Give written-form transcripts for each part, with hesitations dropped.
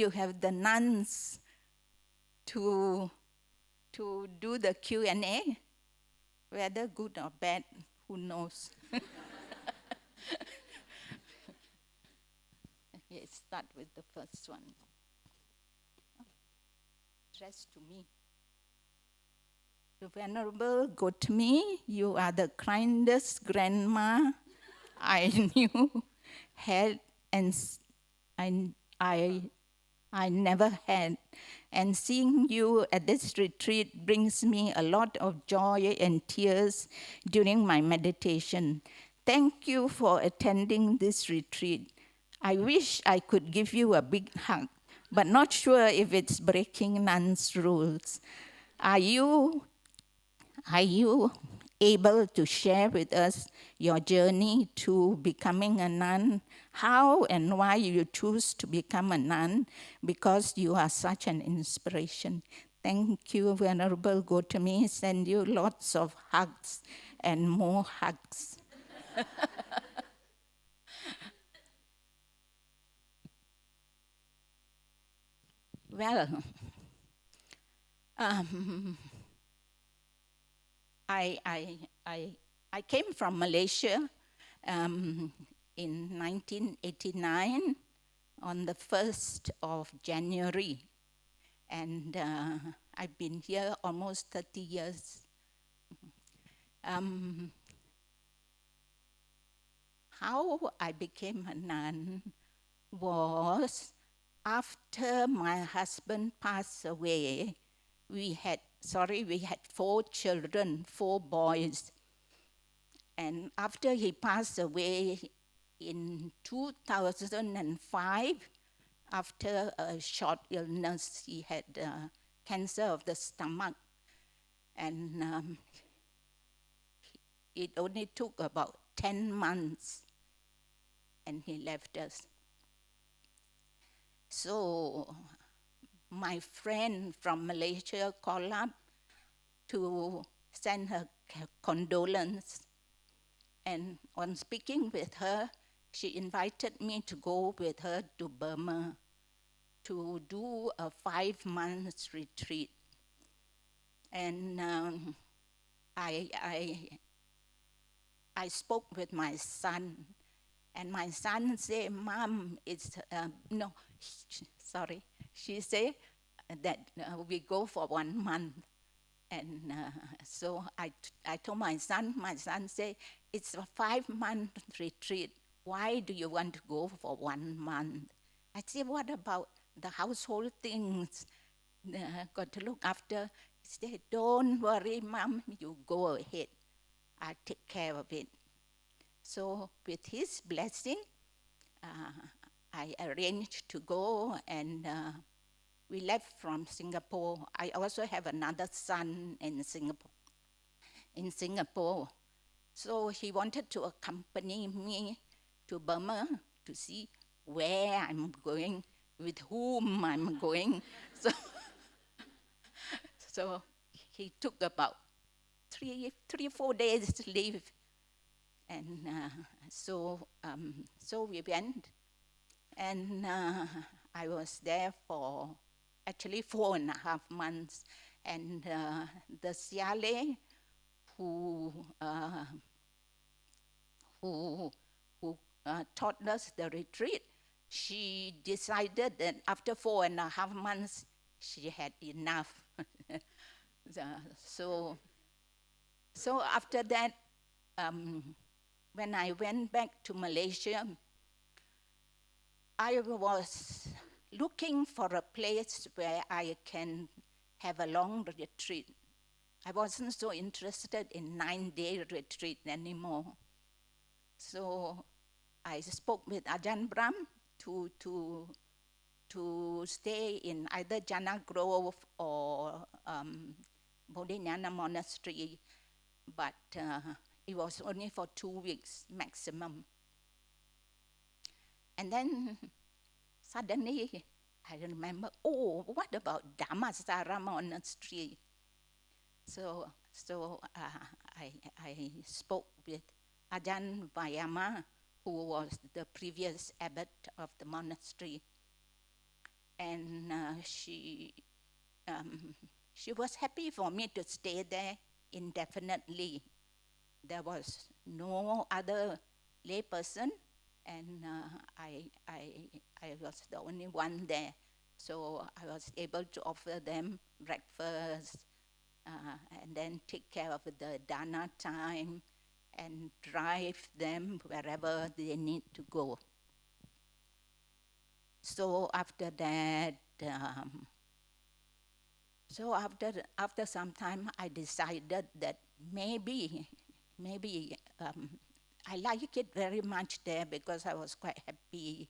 You have the nuns to do the Q&A, whether good or bad, who knows. Okay, start with the first one. Address to me. The Venerable Gotami, you are the kindest grandma I knew, had, and I never had. And seeing you at this retreat brings me a lot of joy and tears during my meditation. Thank you for attending this retreat. I wish I could give you a big hug, but not sure if it's breaking Nuns' rules. Are you able to share with us your journey to becoming a nun? How and why you choose to become a nun? Because you are such an inspiration. Thank you, Venerable Gotami. Send you lots of hugs and more hugs. Well, I came from Malaysia in 1989 on the 1st of January. And I've been here almost 30 years. How I became a nun was after my husband passed away. We had 4 children, 4 boys. And after he passed away in 2005, after a short illness, he had cancer of the stomach. And it only took about 10 months, and he left us. So my friend from Malaysia called up to send her condolence. And on speaking with her, she invited me to go with her to Burma to do a 5-month retreat. And I spoke with my son, and my son said, Mom, she said that we go for 1 month. And so I told my son said, it's a 5-month retreat. Why do you want to go for 1 month? I said, what about the household things? Got to look after. He said, don't worry, Mom, you go ahead. I'll take care of it. So with his blessing, I arranged to go, and we left from Singapore. I also have another son in Singapore. So he wanted to accompany me to Burma to see where I'm going, with whom I'm going. So he took about 4 days leave. And so we went, and I was there for actually 4.5 months. And the Siale who taught us the retreat, she decided that after 4.5 months, she had enough. So after that, when I went back to Malaysia, I was looking for a place where I can have a long retreat. I wasn't so interested in 9-day retreat anymore. So I spoke with Ajahn Brahm to stay in either Jhana Grove or Dhammasara Monastery, but it was only for 2 weeks maximum. And then suddenly I remember, what about Dhammasara Monastery? So I spoke with Ajahn Vayama, who was the previous abbot of the monastery. and she was happy for me to stay there indefinitely. There was no other lay person, and I was the only one there. So I was able to offer them breakfast, and then take care of the dana time and drive them wherever they need to go. So after that, after some time, I decided that maybe I like it very much there because I was quite happy.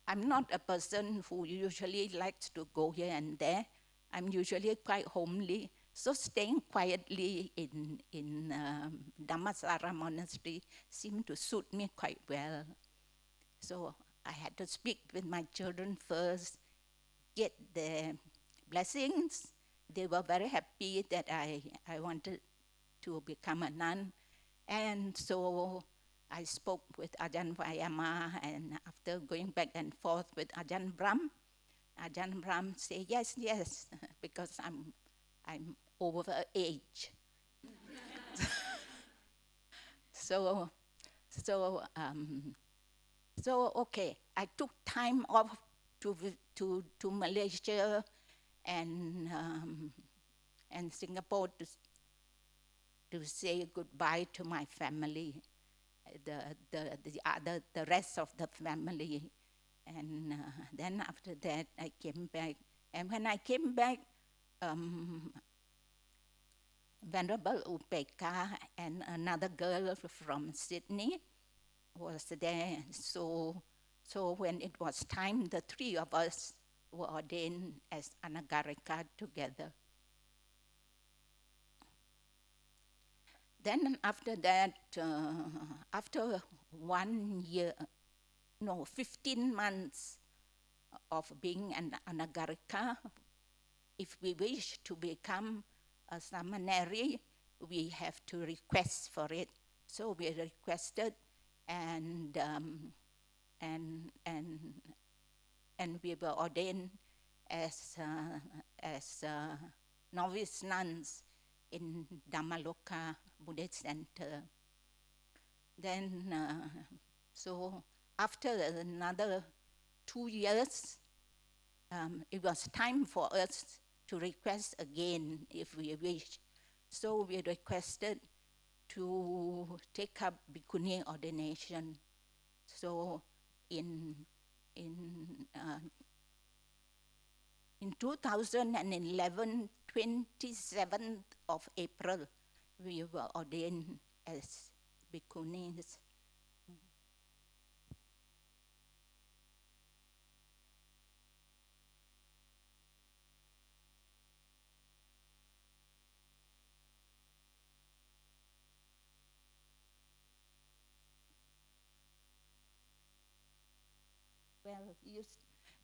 I'm not a person who usually likes to go here and there. I'm usually quite homely. So staying quietly in Dhammasara Monastery seemed to suit me quite well. So I had to speak with my children first, get their blessings. They were very happy that I wanted to become a nun. And so I spoke with Ajahn Vayama, and after going back and forth with Ajahn Brahm say yes, yes, because I'm over age. So okay, I took time off to Malaysia and Singapore to say goodbye to my family, the rest of the family, and then after that I came back. And when I came back, Venerable Upeka and another girl from Sydney was there. So when it was time, the three of us were ordained as Anagarika together. Then after that, after 15 months of being an Anagarika, if we wish to become a samaneri, we have to request for it. So we requested, and we were ordained as novice nuns in Dhammaloka Buddhist Center. Then, so after another 2 years, it was time for us to request again if we wish. So we requested to take up bhikkhuni ordination. So in 2011, 27th of April, we were ordained as bhikkhunis. Well,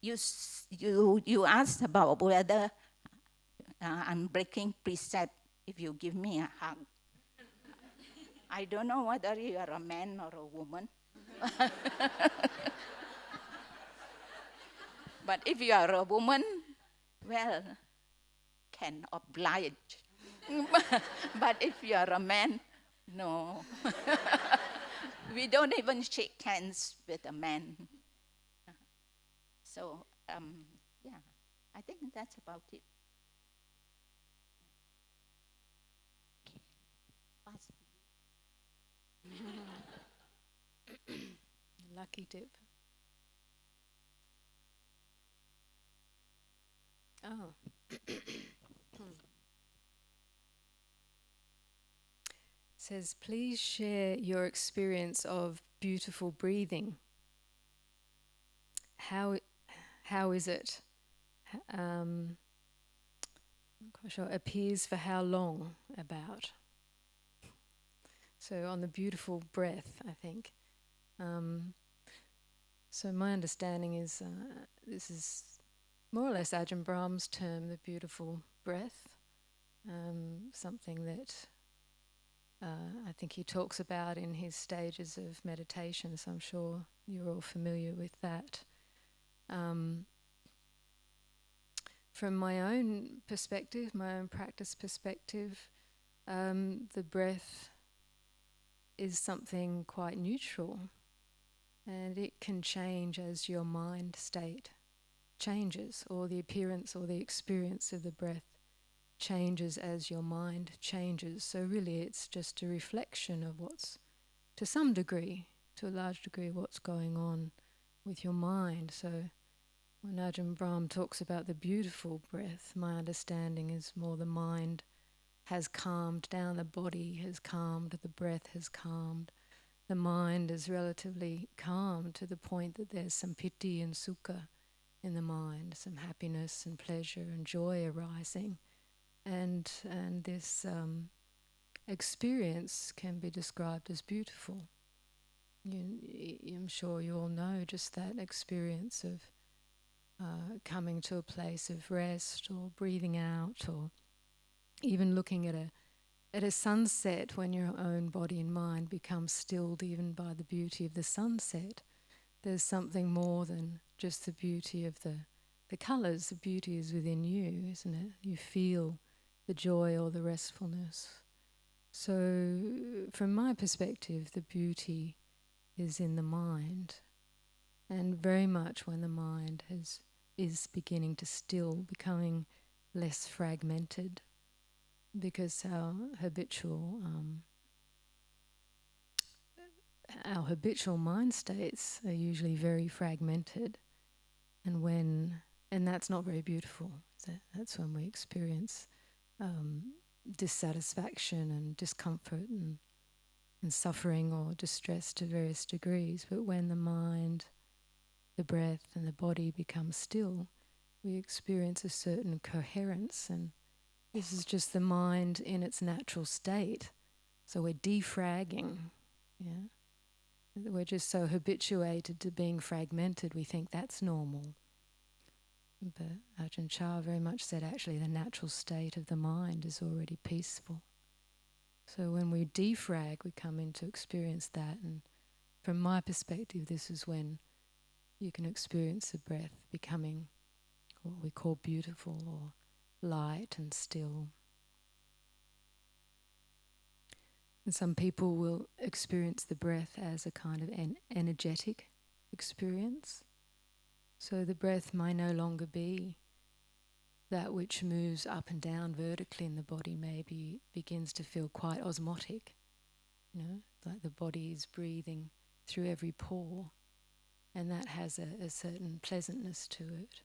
you asked about whether I'm breaking precept if you give me a hug. I don't know whether you are a man or a woman. But if you are a woman, well, can oblige. But if you are a man, no. We don't even shake hands with a man. So, yeah, I think that's about it. Lucky dip. Oh. Says, please share your experience of beautiful breathing. How is it? I'm not quite sure. Appears for how long? About. So on the beautiful breath, I think. So my understanding is this is more or less Ajahn Brahm's term, the beautiful breath. Something that I think he talks about in his stages of meditation, so I'm sure you're all familiar with that. from my own perspective, my own practice perspective, the breath is something quite neutral, and it can change as your mind state changes, or the appearance or the experience of the breath changes as your mind changes. So really it's just a reflection of what's, to some degree, to a large degree, what's going on with your mind. So when Ajahn Brahm talks about the beautiful breath, my understanding is more the mind has calmed down, the body has calmed, the breath has calmed. The mind is relatively calm to the point that there's some piti and sukha in the mind, some happiness and pleasure and joy arising. And this experience can be described as beautiful. I'm sure you all know just that experience of coming to a place of rest, or breathing out, or even looking at a sunset when your own body and mind become stilled even by the beauty of the sunset. There's something more than just the beauty of the colours. The beauty is within you, isn't it? You feel the joy or the restfulness. So from my perspective, the beauty is in the mind, and very much when the mind is beginning to still, becoming less fragmented, because our habitual mind states are usually very fragmented, and that's not very beautiful. That's when we experience dissatisfaction and discomfort and suffering or distress to various degrees. But when the mind, the breath and the body become still, we experience a certain coherence, and this is just the mind in its natural state. So we're defragging, yeah. We're just so habituated to being fragmented, we think that's normal. But Ajahn Chah very much said actually the natural state of the mind is already peaceful. So when we defrag, we come in to experience that. And from my perspective, this is when you can experience the breath becoming what we call beautiful or light and still. And some people will experience the breath as a kind of an energetic experience. So the breath may no longer be that which moves up and down vertically in the body, maybe begins to feel quite osmotic, like the body is breathing through every pore, and that has a certain pleasantness to it.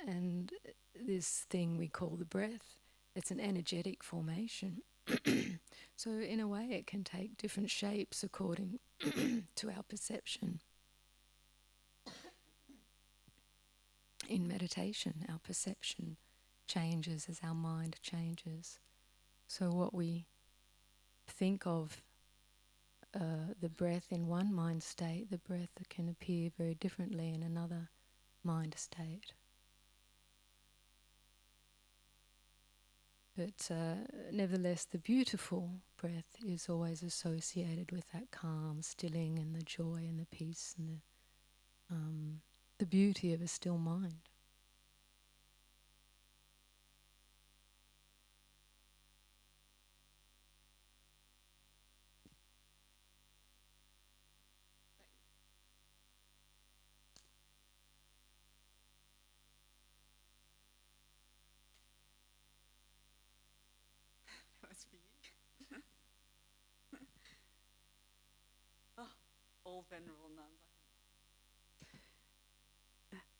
And this thing we call the breath, it's an energetic formation. So in a way it can take different shapes according to our perception. In meditation, our perception changes as our mind changes. So what we think of the breath in one mind state, the breath can appear very differently in another mind state. But nevertheless, the beautiful breath is always associated with that calm, stilling, and the joy and the peace and the beauty of a still mind. That's for you. Oh, all Venerable Nuns.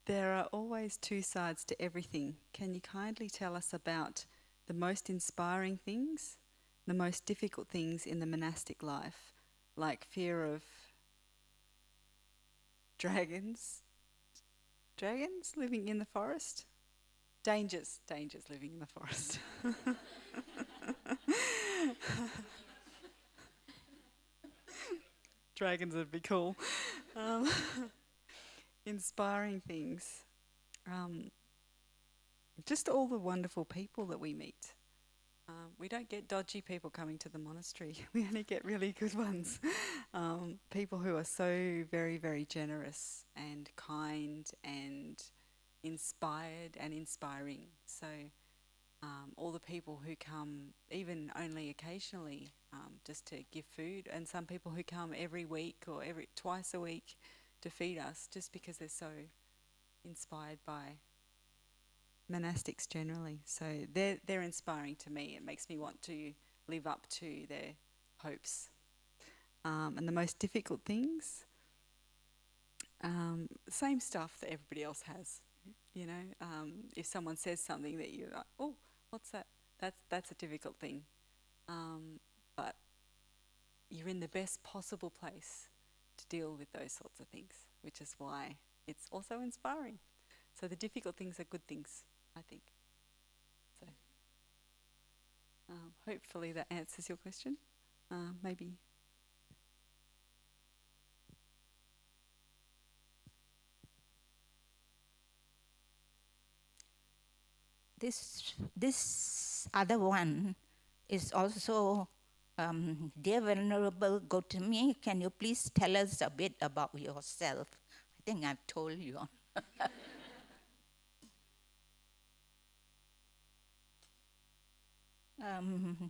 There are always two sides to everything. Can you kindly tell us about the most inspiring things, the most difficult things in the monastic life, like fear of dragons living in the forest? Dangers living in the forest. Dragons would be cool. Inspiring things. Just all the wonderful people that we meet. We don't get dodgy people coming to the monastery. We only get really good ones. People who are so very, very generous and kind and inspired and inspiring. So all the people who come, even only occasionally, just to give food, and some people who come every week or twice a week to feed us, just because they're so inspired by monastics generally. So they're inspiring to me. It makes me want to live up to their hopes. And the most difficult things, same stuff that everybody else has. You know, if someone says something that you're like, oh, what's that? That's a difficult thing. But you're in the best possible place to deal with those sorts of things, which is why it's also inspiring. So the difficult things are good things, I think. So hopefully that answers your question. Maybe. This other one is also, dear Venerable Gautami, can you please tell us a bit about yourself? I think I've told you.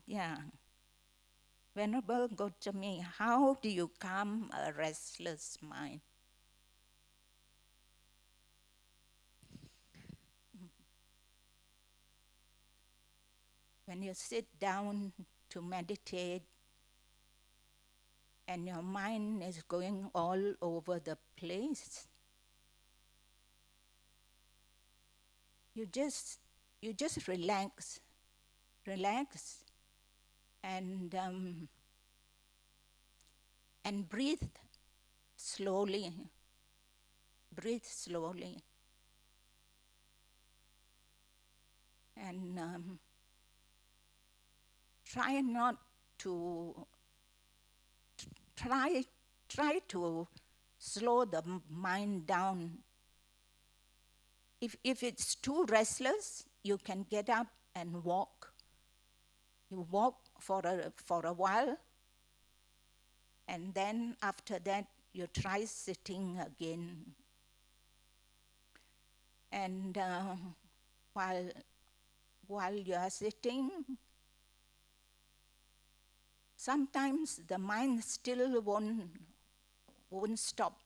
Yeah. Venerable Gautami, how do you calm a restless mind? When you sit down to meditate and your mind is going all over the place, you just relax, and breathe slowly, and try not to try to slow the mind down. If it's too restless, you can get up and walk. You walk for a while, and then after that you try sitting again. And while you are sitting, sometimes the mind still won't stop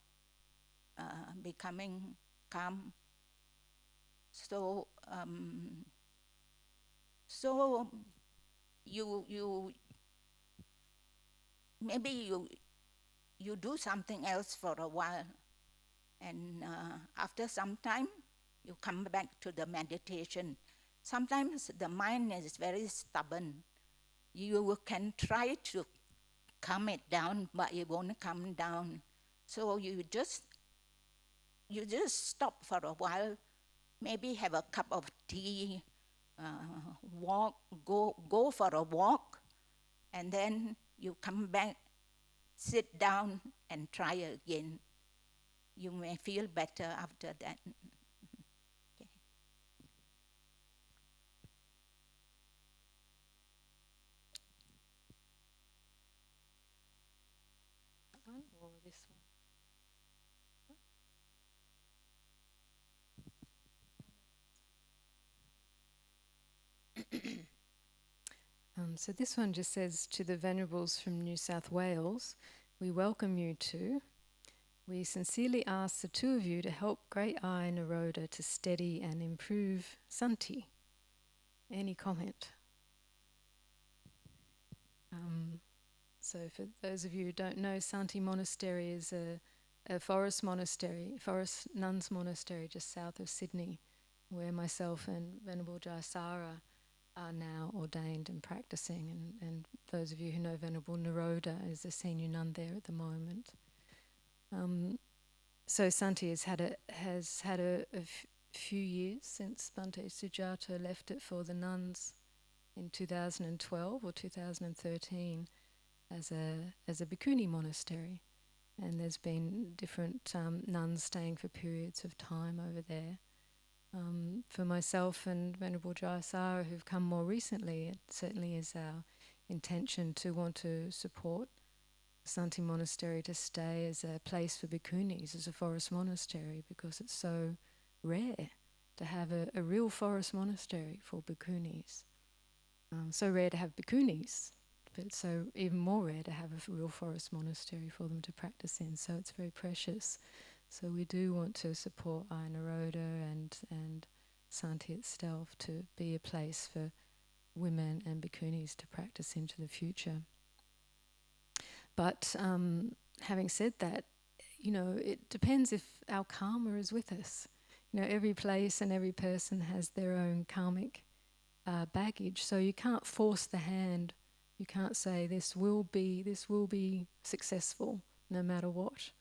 becoming calm. So you maybe you do something else for a while, and after some time you come back to the meditation. Sometimes the mind is very stubborn. You can try to calm it down, but it won't come down. So you just stop for a while, maybe have a cup of tea, go for a walk, and then you come back, sit down, and try again. You may feel better after that. Okay. That one or this one? So this one just says, to the Venerables from New South Wales, we welcome you to. We sincerely ask the two of you to help Great Eye Naroda to steady and improve Santi. Any comment? So for those of you who don't know, Santi Monastery is a forest monastery, forest nuns monastery just south of Sydney, where myself and Venerable Jayasara are now ordained and practicing, and those of you who know Venerable Naroda is the senior nun there at the moment. So Santi has had a few years since Bhante Sujata left it for the nuns in 2012 or 2013 as a bhikkhuni monastery, and there's been different nuns staying for periods of time over there. For myself and Venerable Jayasara, who've come more recently, it certainly is our intention to want to support Santi Monastery to stay as a place for bhikkhunis, as a forest monastery, because it's so rare to have a real forest monastery for bhikkhunis. So rare to have bhikkhunis, but so even more rare to have a real forest monastery for them to practice in. So it's very precious. So we do want to support Ayya Naroda and Santi itself to be a place for women and bhikkhunis to practice into the future. But having said that, it depends if our karma is with us. Every place and every person has their own karmic baggage, so you can't force the hand. You can't say this will be successful no matter what.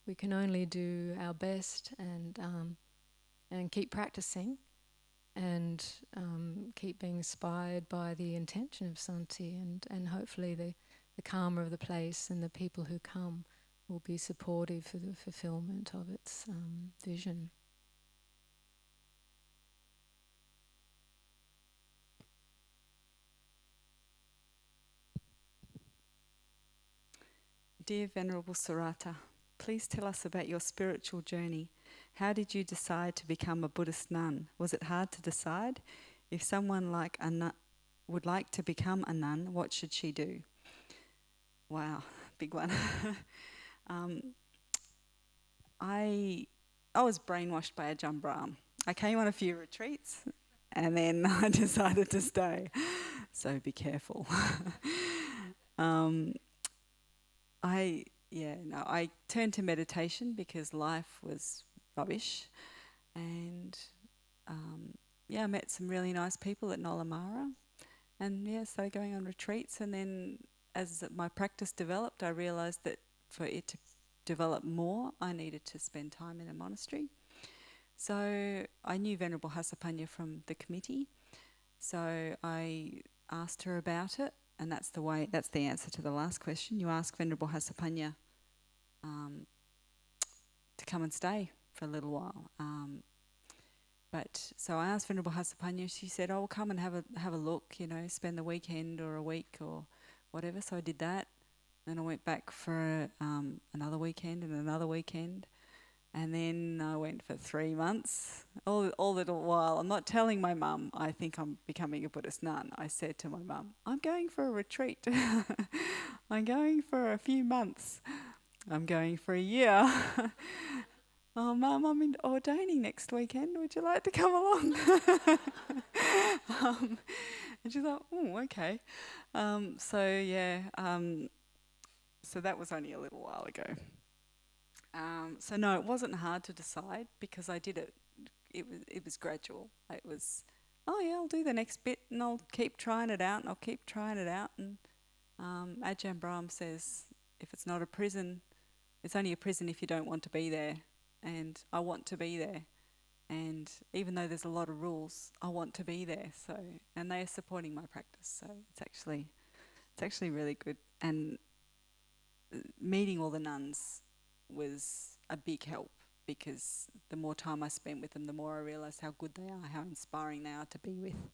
We can only do our best and keep practicing and keep being inspired by the intention of Santi, and hopefully the karma of the place and the people who come will be supportive for the fulfillment of its vision. Dear Venerable Sarata, please tell us about your spiritual journey. How did you decide to become a Buddhist nun? Was it hard to decide? If someone like a nun would like to become a nun, what should she do? Wow, big one. I was brainwashed by Ajahn Brahm. I came on a few retreats and then I decided to stay. So be careful. I turned to meditation because life was rubbish, and I met some really nice people at Nolamara, and started going on retreats. And then as my practice developed, I realised that for it to develop more, I needed to spend time in a monastery. So I knew Venerable Hasapanya from the committee, so I asked her about it. And that's the answer to the last question. You ask Venerable Hasapanya to come and stay for a little while. So I asked Venerable Hasapanya. She said, "Oh, come and have a look. Spend the weekend or a week or whatever." So I did that. Then I went back for another weekend and another weekend, and then I went for 3 months. All the while, I'm not telling my mum I think I'm becoming a Buddhist nun. I said to my mum, "I'm going for a retreat. I'm going for a few months. I'm going for a year." "Oh, Mum, I'm ordaining next weekend. Would you like to come along?" And she's like, "Oh, okay." So that was only a little while ago. So no, it wasn't hard to decide because I did it. It was gradual. It was, I'll do the next bit and I'll keep trying it out and I'll keep trying it out. And Ajahn Brahm says, if it's not a prison, it's only a prison if you don't want to be there. And I want to be there. And even though there's a lot of rules, I want to be there. So, and they are supporting my practice. So it's actually really good. And meeting all the nuns was a big help because the more time I spent with them, the more I realised how good they are, how inspiring they are to be with.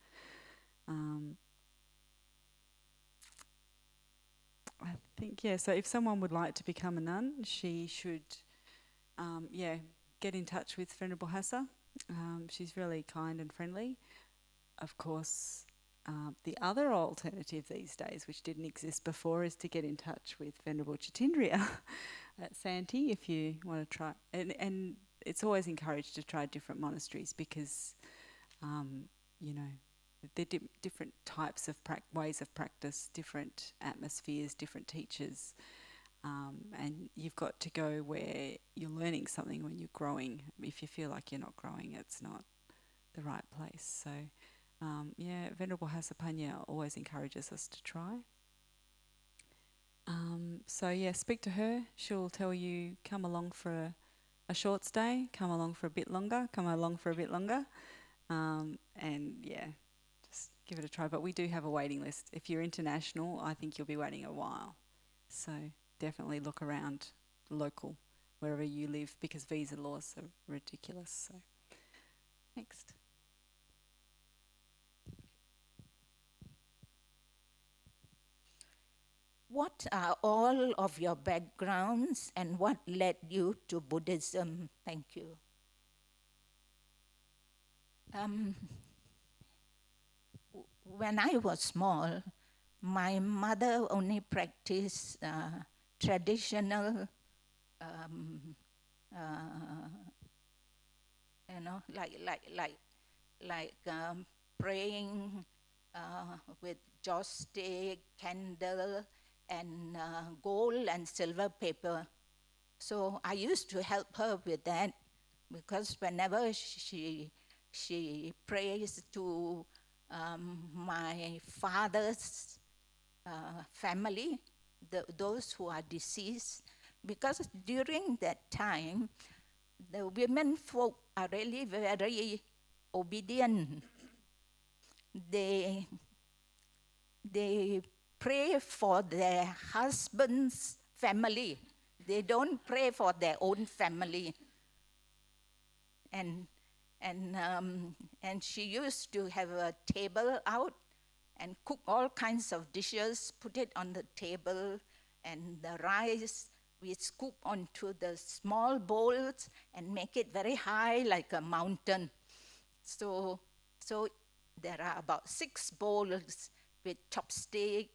I think, so if someone would like to become a nun, she should, get in touch with Venerable Hassa. She's really kind and friendly. Of course, the other alternative these days, which didn't exist before, is to get in touch with Venerable Chitindriya at Santi if you want to try. And it's always encouraged to try different monasteries because, they're different types of ways of practice, different atmospheres, different teachers. And you've got to go where you're learning something when you're growing. If you feel like you're not growing, it's not the right place. So, Venerable Hasapanya always encourages us to try. Speak to her. She'll tell you, come along for a short stay, come along for a bit longer, just give it a try. But we do have a waiting list. If you're international, I think you'll be waiting a while. So definitely look around local, wherever you live, because visa laws are ridiculous. So, next. What are all of your backgrounds and what led you to Buddhism? Thank you. Um, when I was small, my mother only practiced traditional, um, uh, like praying with joss stick, candle, and gold and silver paper. So I used to help her with that because whenever she prays to my father's family, those who are deceased, because during that time, the women folk are really very obedient. They they pray for their husband's family. They don't pray for their own family. And and she used to have a table out and cook all kinds of dishes, put it on the table, and the rice we scoop onto the small bowls and make it very high like a mountain. So, so there are about 6 bowls with chopstick,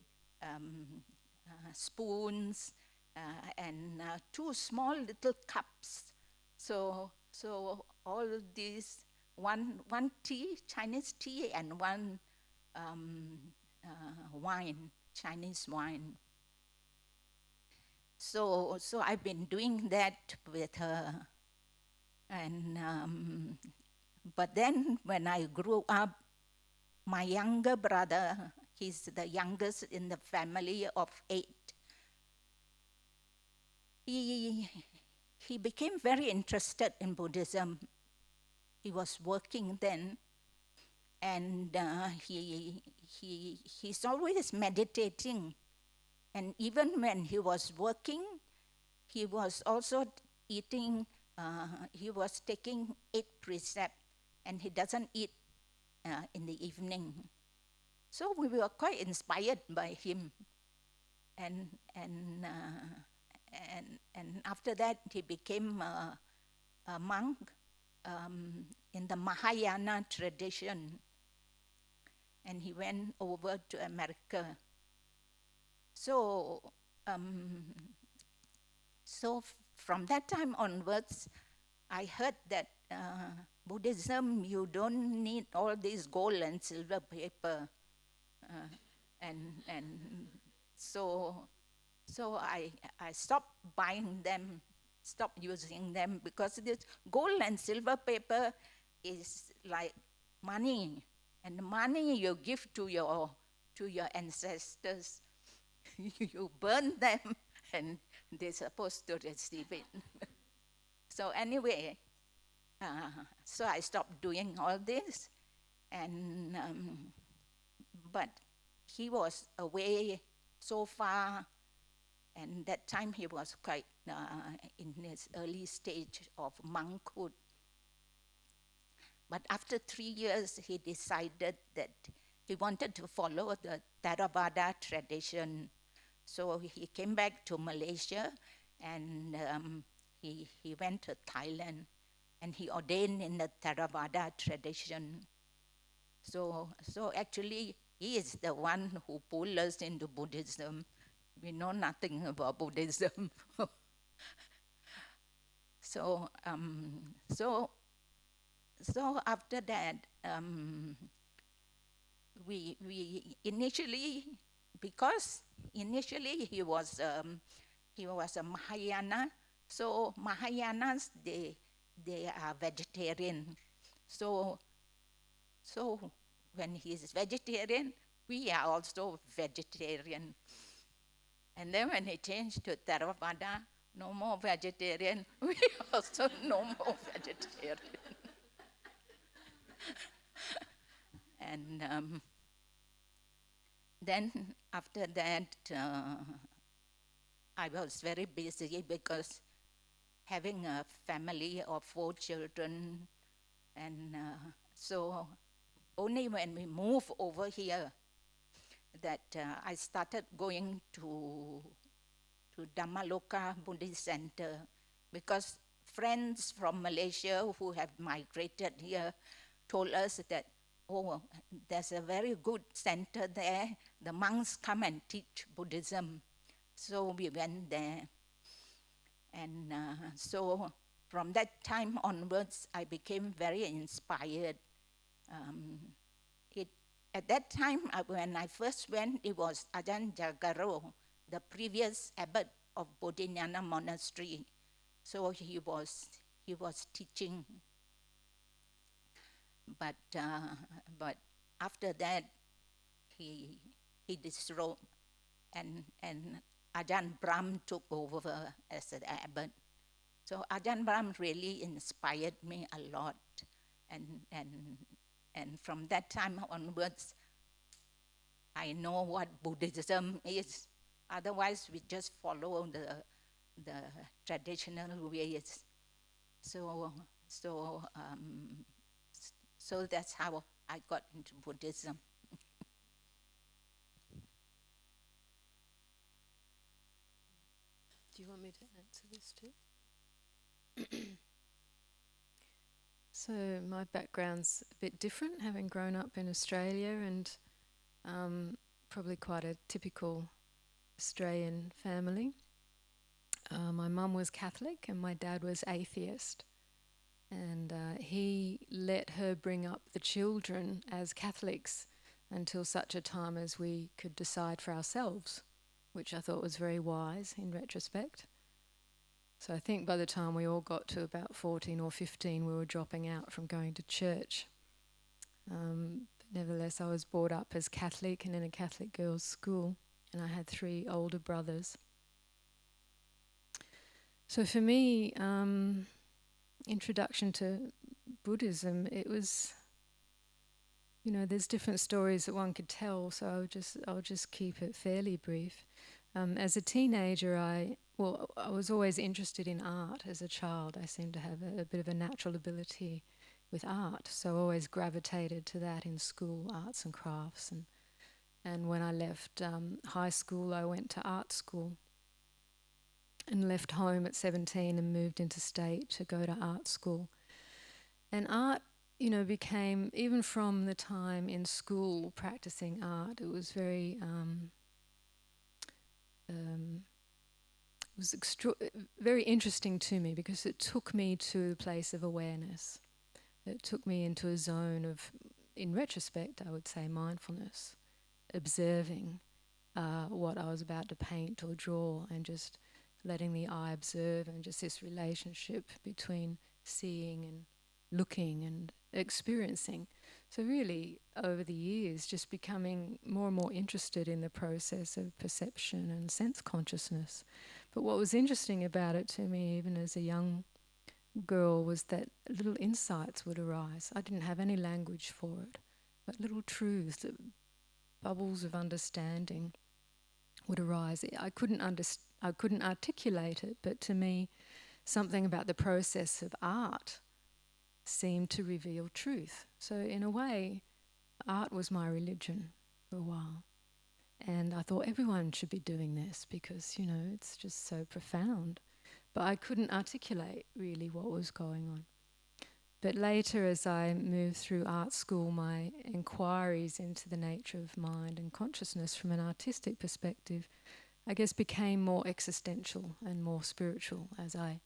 spoons, and 2 small little cups. So all these, one tea, Chinese tea, and one wine, Chinese wine. So I've been doing that with her, and but then when I grew up, my younger brother, he's the youngest in the family of 8. He became very interested in Buddhism. He was working then, and he's always meditating. And even when he was working, he was also eating. He was taking 8 precepts, and he doesn't eat in the evening. So we were quite inspired by him, and after that he became a monk in the Mahayana tradition, and he went over to America. So from that time onwards, I heard that Buddhism, you don't need all this gold and silver paper, and so I stopped buying them, stopped using them, because this gold and silver paper is like money, and the money you give to your ancestors, you burn them, and they're supposed to receive it. So anyway, so I stopped doing all this, and but he was away so far, and that time he was quite in his early stage of monkhood. But after 3 years, he decided that he wanted to follow the Theravada tradition. So he came back to Malaysia, and he went to Thailand, and he ordained in the Theravada tradition. So actually, he is the one who pulled us into Buddhism. We know nothing about Buddhism. so after that, we initially, because initially he was a Mahayana, so Mahayanas they are vegetarian. So when he is vegetarian, we are also vegetarian. And then when he changed to Theravada, no more vegetarian, we also no more vegetarian. And then after that, I was very busy because having a family of 4 children, and so only when we moved over here that I started going to Dhammaloka Buddhist Center, because friends from Malaysia who have migrated here, told us that, oh, there's a very good center there. The monks come and teach Buddhism. So we went there. And so from that time onwards, I became very inspired. At that time, when I first went, it was Ajahn Jagaro, the previous abbot of Bodhinyana Monastery. So he was teaching. But after that, he disrobed, and Ajahn Brahm took over as an abbot. So Ajahn Brahm really inspired me a lot, and from that time onwards, I know what Buddhism is. Otherwise, we just follow the traditional ways. So that's how I got into Buddhism. Do you want me to answer this too? So my background's a bit different, having grown up in Australia, and probably quite a typical Australian family. My mum was Catholic and my dad was atheist. And he let her bring up the children as Catholics until such a time as we could decide for ourselves, which I thought was very wise in retrospect. So I think by the time we all got to about 14 or 15, we were dropping out from going to church. But nevertheless, I was brought up as Catholic and in a Catholic girls' school, and I had 3 older brothers. So for me, introduction to Buddhism, it was, there's different stories that one could tell, so I'll just keep it fairly brief. As a teenager, I was always interested in art as a child. I seemed to have a bit of a natural ability with art, so I always gravitated to that in school, arts and crafts. And when I left high school, I went to art school and left home at 17 and moved interstate to go to art school. And art, became, even from the time in school practicing art, it was very, very interesting to me because it took me to a place of awareness. It took me into a zone of, in retrospect, I would say mindfulness, observing what I was about to paint or draw and just letting the eye observe, and just this relationship between seeing and looking and experiencing. So really, over the years, just becoming more and more interested in the process of perception and sense consciousness. But what was interesting about it to me, even as a young girl, was that little insights would arise. I didn't have any language for it, but little truths, bubbles of understanding would arise. I couldn't articulate it, but to me, something about the process of art seemed to reveal truth. So in a way, art was my religion for a while. And I thought everyone should be doing this because, it's just so profound. But I couldn't articulate really what was going on. But later, as I moved through art school, my inquiries into the nature of mind and consciousness from an artistic perspective, I guess, became more existential and more spiritual as I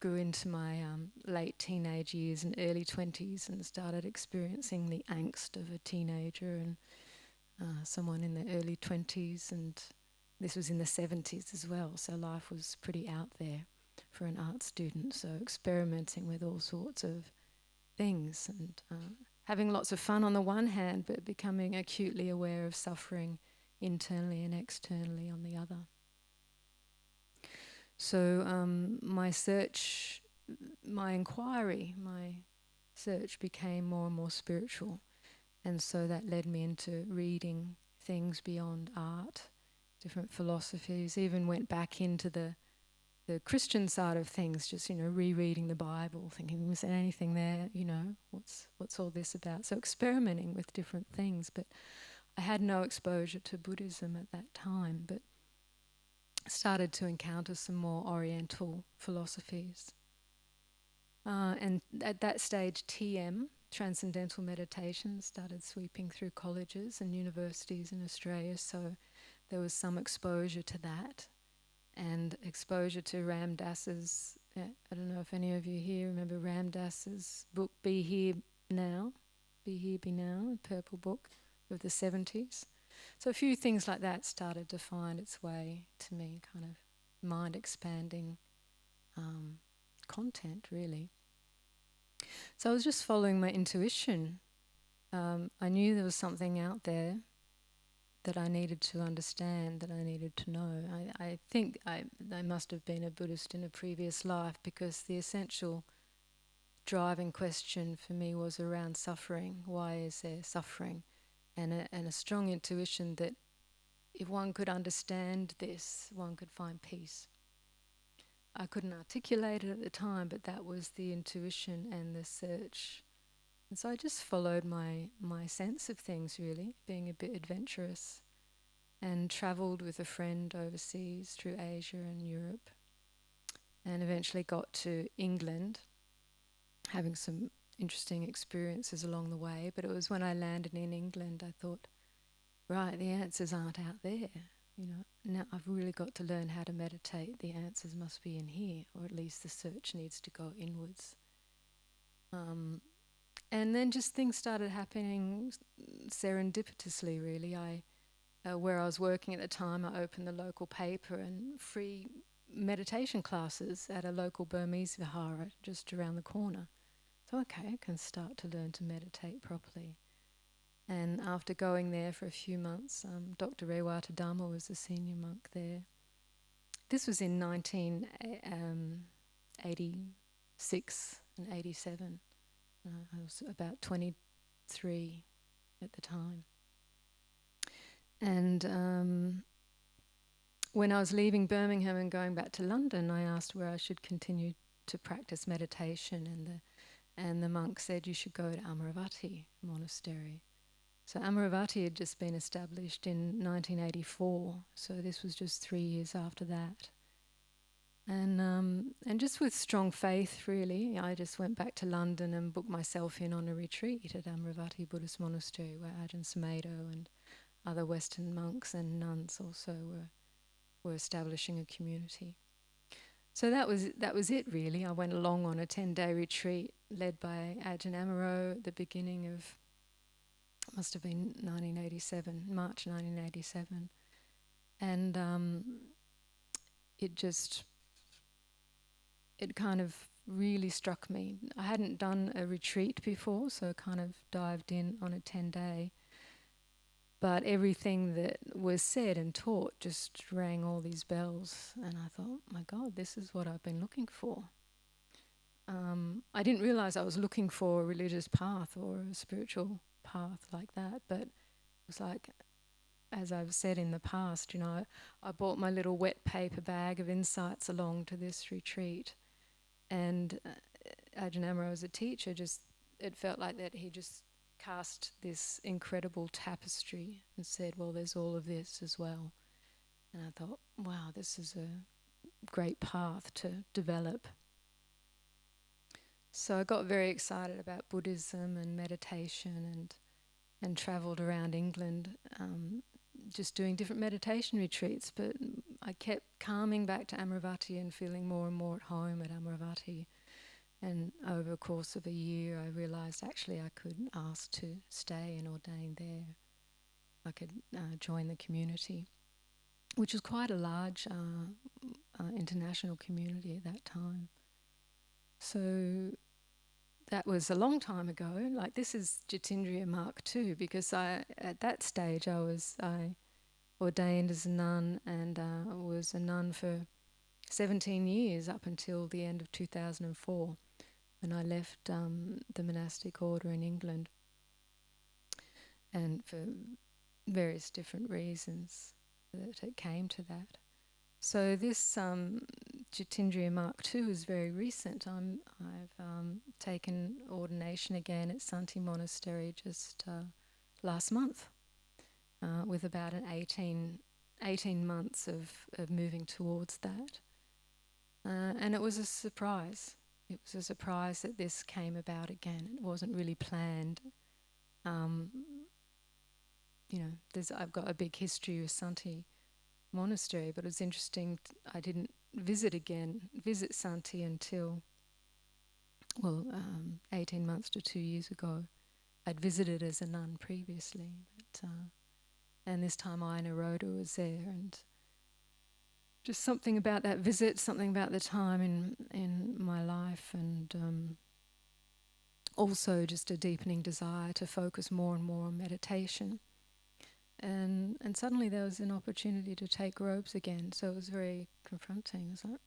grew into my late teenage years and early 20s and started experiencing the angst of a teenager and someone in their early 20s, and this was in the 70s as well, so life was pretty out there for an art student, so experimenting with all sorts of things and having lots of fun on the one hand, but becoming acutely aware of suffering internally and externally on the other. So my search became more and more spiritual, and so that led me into reading things beyond art, different philosophies, even went back into the Christian side of things, just, rereading the Bible, thinking, was there anything there, what's all this about? So experimenting with different things, but I had no exposure to Buddhism at that time, but started to encounter some more Oriental philosophies. And at that stage, TM, transcendental meditation started sweeping through colleges and universities in Australia, so there was some exposure to that and exposure to Ram Dass's, I don't know if any of you here remember Ram Dass's book, Be Here, Be Now, a purple book of the 70s. So a few things like that started to find its way to me, kind of mind-expanding content, really. So I was just following my intuition. I knew there was something out there that I needed to understand, that I needed to know. I think I must have been a Buddhist in a previous life, because the essential driving question for me was around suffering. Why is there suffering? And a strong intuition that if one could understand this, one could find peace. I couldn't articulate it at the time, but that was the intuition and the search. And so I just followed my sense of things, really, being a bit adventurous, and travelled with a friend overseas through Asia and Europe, and eventually got to England, having some interesting experiences along the way. But it was when I landed in England I thought, right, the answers aren't out there. You know, now I've really got to learn how to meditate. The answers must be in here, or at least the search needs to go inwards. And then just things started happening serendipitously, really. Where I was working at the time, I opened the local paper, and free meditation classes at a local Burmese vihara just around the corner. So, okay, I can start to learn to meditate properly. And after going there for a few months, Dr. Rewata Dhamma was the senior monk there. This was in 1986 and 87. I was about 23 at the time. And when I was leaving Birmingham and going back to London, I asked where I should continue to practice meditation, and the monk said you should go to Amaravati Monastery. So Amaravati had just been established in 1984, so this was just 3 years after that. And just with strong faith, really, I just went back to London and booked myself in on a retreat at Amaravati Buddhist Monastery, where Ajahn and other Western monks and nuns also were establishing a community. So that was it, really. I went along on a 10-day retreat led by Ajahn at the beginning of, must have been 1987, March 1987. And it kind of really struck me. I hadn't done a retreat before, so I kind of dived in on a 10-day. But everything that was said and taught just rang all these bells. And I thought, my God, this is what I've been looking for. I didn't realise I was looking for a religious path or a spiritual path like that, but it was like, as I've said in the past, you know, I bought my little wet paper bag of insights along to this retreat, and Ajahn as a teacher, it felt like that he just cast this incredible tapestry and said, well, there's all of this as well. And I thought, wow, this is a great path to develop. So I got very excited about Buddhism and meditation, and travelled around England just doing different meditation retreats. But I kept coming back to Amaravati and feeling more and more at home at Amaravati. And over the course of a year, I realised actually I could ask to stay and ordain there. I could join the community, which was quite a large international community at that time. So that was a long time ago. Like, this is Jitindriya Mark II, because at that stage I ordained as a nun, and was a nun for 17 years up until the end of 2004. When I left the monastic order in England, and for various different reasons that it came to that. So this Jitindriya Mark II is very recent. I've taken ordination again at Santi Monastery just last month, with about an 18 months of moving towards that. And it was a surprise. it was a surprise that this came about again. It wasn't really planned. I've got a big history with Santi Monastery, but it was interesting. I didn't visit Santi until 18 months to 2 years ago. I'd visited as a nun previously, and this time Ina Rhoda was there, and just something about that visit, something about the time in my life, and also just a deepening desire to focus more and more on meditation. And suddenly there was an opportunity to take robes again, so it was very confronting. It was like,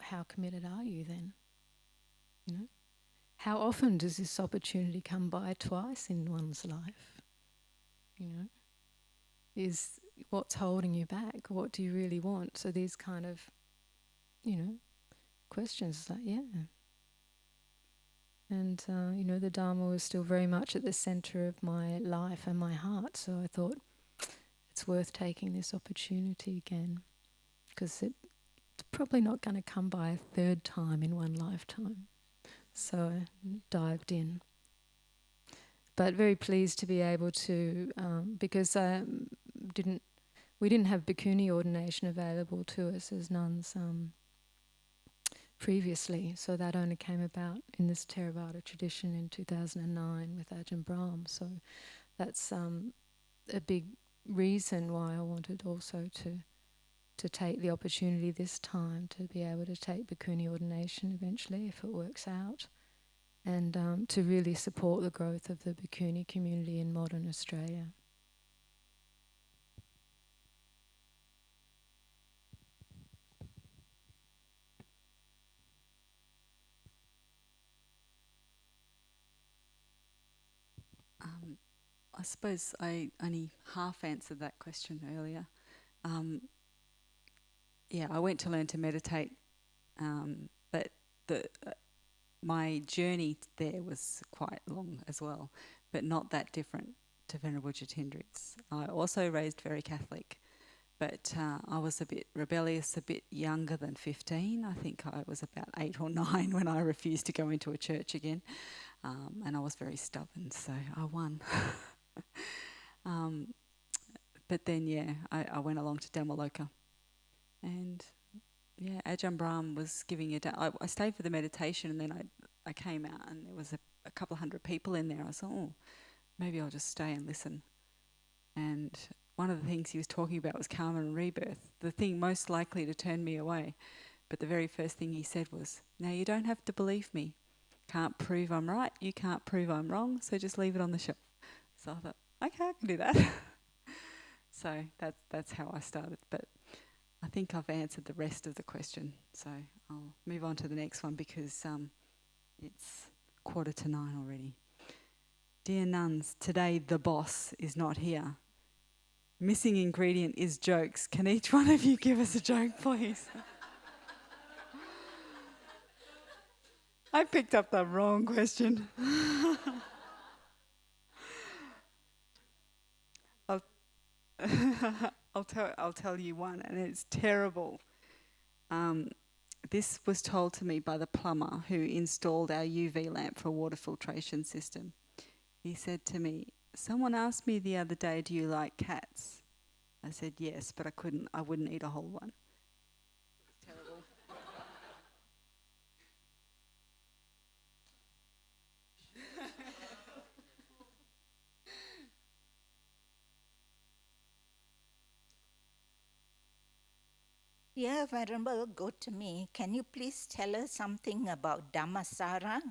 how committed are you then? You know? How often does this opportunity come by twice in one's life? You know? Is what's holding you back? What do you really want? So these kind of, questions like, yeah. And, the Dharma was still very much at the center of my life and my heart. So I thought it's worth taking this opportunity again, because it's probably not going to come by a third time in one lifetime. So I dived in. But very pleased to be able to, because we didn't have bhikkhuni ordination available to us as nuns previously, so that only came about in this Theravada tradition in 2009 with Ajahn Brahm. So that's a big reason why I wanted also to take the opportunity this time to be able to take bhikkhuni ordination eventually, if it works out, and to really support the growth of the bhikkhuni community in modern Australia. I suppose I only half answered that question earlier. I went to learn to meditate, but my journey there was quite long as well, but not that different to Venerable Jitendri's. I also raised very Catholic, but I was a bit rebellious, a bit younger than 15. I think I was about 8 or 9 when I refused to go into a church again, and I was very stubborn, so I won. But then, I went along to Dhammaloka, and Ajahn Brahm was giving it. I stayed for the meditation, and then I came out, and there was a couple of hundred people in there. I thought, oh, maybe I'll just stay and listen. And one of the things he was talking about was karma and rebirth, the thing most likely to turn me away. But the very first thing he said was, now you don't have to believe me. Can't prove I'm right, you can't prove I'm wrong, so just leave it on the shelf. So I thought, okay, I can do that. So that's how I started. But I think I've answered the rest of the question. So I'll move on to the next one because it's 9:15 already. Dear nuns, today the boss is not here. Missing ingredient is jokes. Can each one of you give us a joke, please? I picked up the wrong question. I'll tell you one, and it's terrible. This was told to me by the plumber who installed our UV lamp for a water filtration system. He said to me, someone asked me the other day, do you like cats? I said yes, but I wouldn't eat a whole one. It's terrible. Yeah, Venerable, go to me. Can you please tell us something about Dhammasara?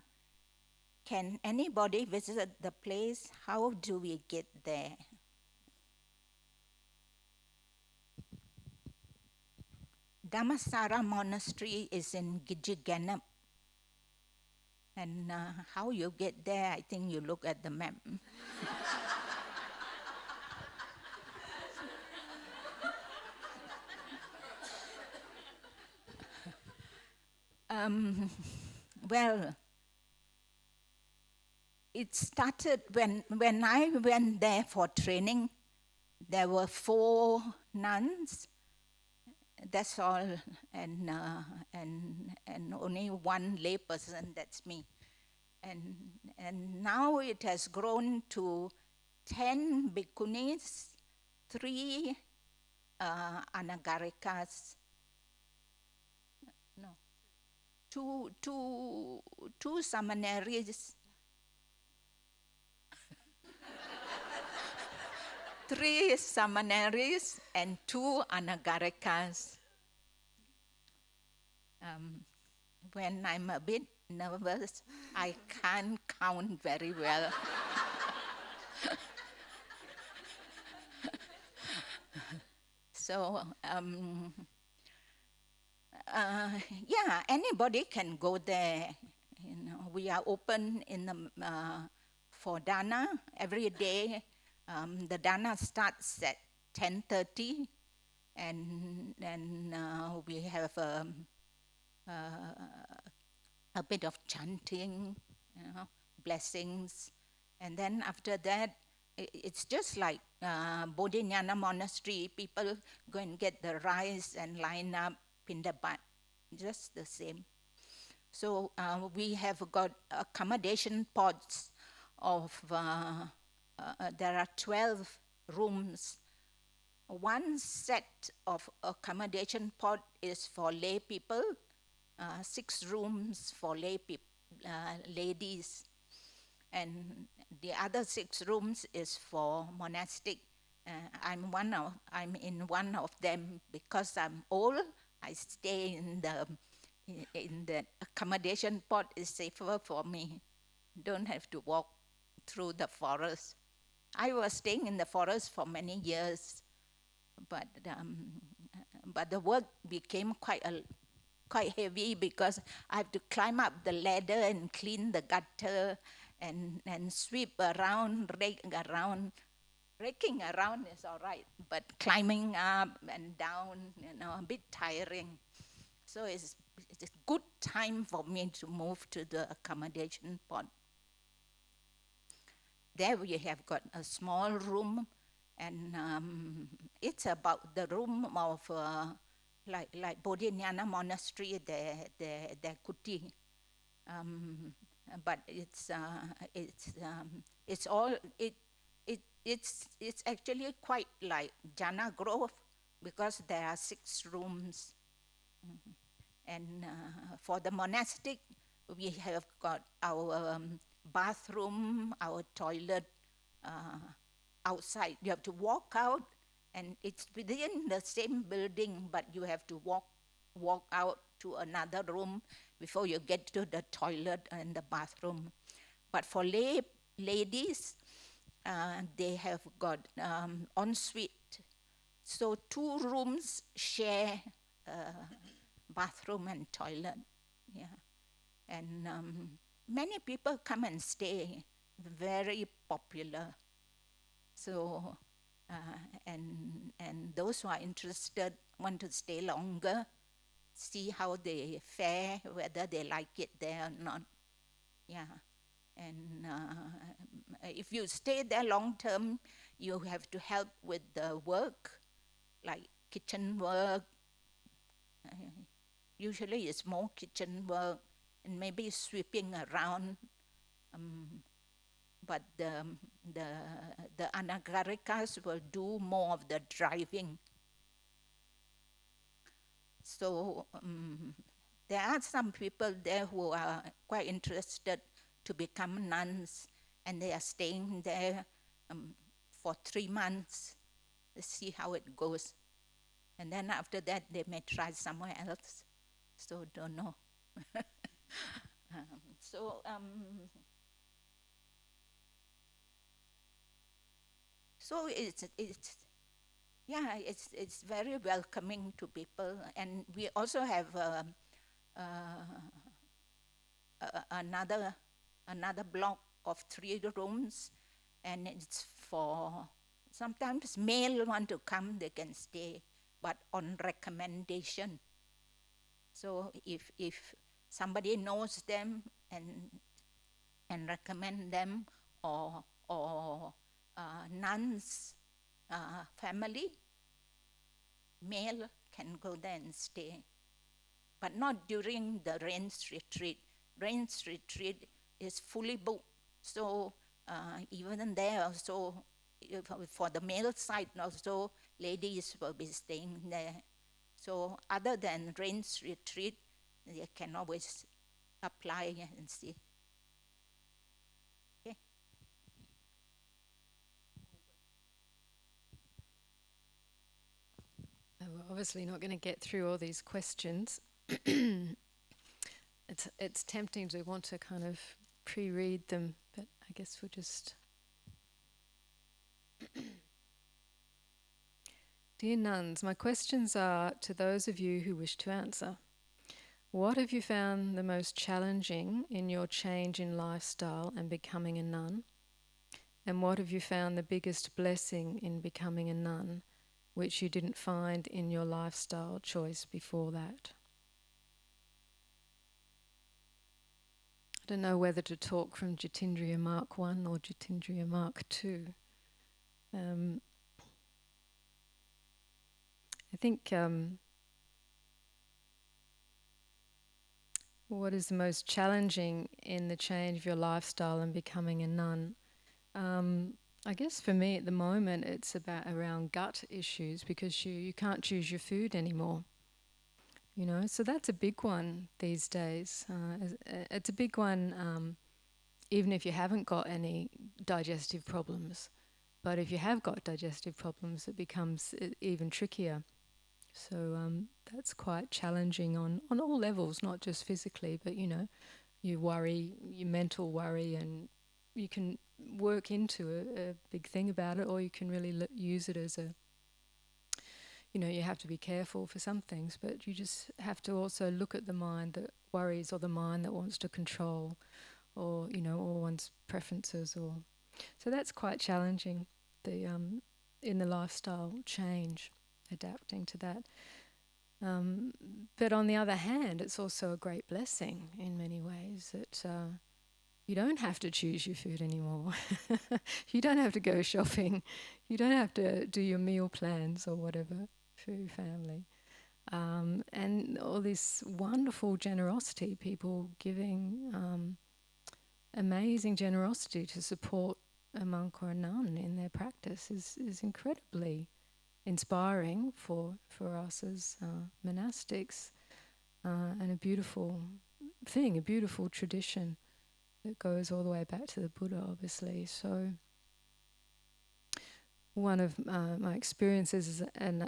Can anybody visit the place? How do we get there? Dhammasara Monastery is in Gijigannap. And how you get there, I think you look at the map. Well, it started when I went there for training. There were 4 nuns that's all, and only one lay person, that's me. And now it has grown to 10 bhikkhunis, 3 anagarikas, no, two seminaries, 3 seminaries, and 2 anagarikas. When I'm a bit nervous, I can't count very well. So, yeah, anybody can go there. We are open in the for dana every day. The dana starts at 10:30, and we have a bit of chanting, blessings, and then after that, it's just like Bodhinyana Monastery. People go and get the rice and line up pindapat, just the same. So we have got accommodation pods of, there are 12 rooms. One set of accommodation pod is for lay people, 6 rooms for ladies, and the other 6 rooms is for monastic. I'm in one of them because I'm old. I stay in the accommodation pod. Is safer for me. Don't have to walk through the forest. I was staying in the forest for many years, but the work became quite heavy because I have to climb up the ladder and clean the gutter and sweep around, rake around. Raking around is all right, but climbing up and down, a bit tiring. So it's a good time for me to move to the accommodation pod. There we have got a small room, and it's about the room of like Bodhinyana Monastery, their kuti. But it's actually quite like Jhana Grove because there are 6 rooms. And for the monastic, we have got our bathroom, our toilet outside. You have to walk out, and it's within the same building, but you have to walk out to another room before you get to the toilet and the bathroom. But for ladies, they have got ensuite. So 2 rooms share bathroom and toilet. Yeah, and many people come and stay. Very popular. So, and those who are interested want to stay longer, see how they fare, whether they like it there or not. Yeah, and if you stay there long term, you have to help with the work, like kitchen work. Usually it's more kitchen work and maybe sweeping around. But the anagarikas will do more of the driving. So there are some people there who are quite interested to become nuns, and they are staying there for 3 months to see how it goes. And then after that, they may try somewhere else. So don't know. So it's very welcoming to people, and we also have another block of 3 rooms, and it's for sometimes male want to come, they can stay, but on recommendation. So if somebody knows them and recommend them, or nuns family, male can go there and stay. But not during the rains retreat. Rains retreat is fully booked. So even there also, for the male side also, ladies will be staying there. So other than rains retreat, they can always apply and see. Okay. We're obviously not going to get through all these questions. It's tempting to want to kind of pre-read them, but I guess we'll just... Dear nuns, my questions are to those of you who wish to answer. What have you found the most challenging in your change in lifestyle and becoming a nun? And what have you found the biggest blessing in becoming a nun, which you didn't find in your lifestyle choice before that? I don't know whether to talk from Jitindriya Mark 1 or Jitindriya Mark 2. I think what is the most challenging in the change of your lifestyle and becoming a nun? I guess for me at the moment it's around gut issues, because you can't choose your food anymore. You know, so that's a big one these days. It's a big one even if you haven't got any digestive problems. But if you have got digestive problems, it becomes even trickier. So that's quite challenging on all levels, not just physically, but, you know, you worry, your mental worry, and you can work into a big thing about it, or you can really use it as a, you know, you have to be careful for some things, but you just have to also look at the mind that worries, or the mind that wants to control, or, you know, or one's preferences. Or so that's quite challenging, the in the lifestyle change, adapting to that. But on the other hand, it's also a great blessing in many ways that you don't have to choose your food anymore. You don't have to go shopping. You don't have to do your meal plans or whatever for your family. And all this wonderful generosity, people giving amazing generosity to support a monk or a nun in their practice is incredibly inspiring for us as monastics, and a beautiful thing, a beautiful tradition that goes all the way back to the Buddha, obviously. So one of my experiences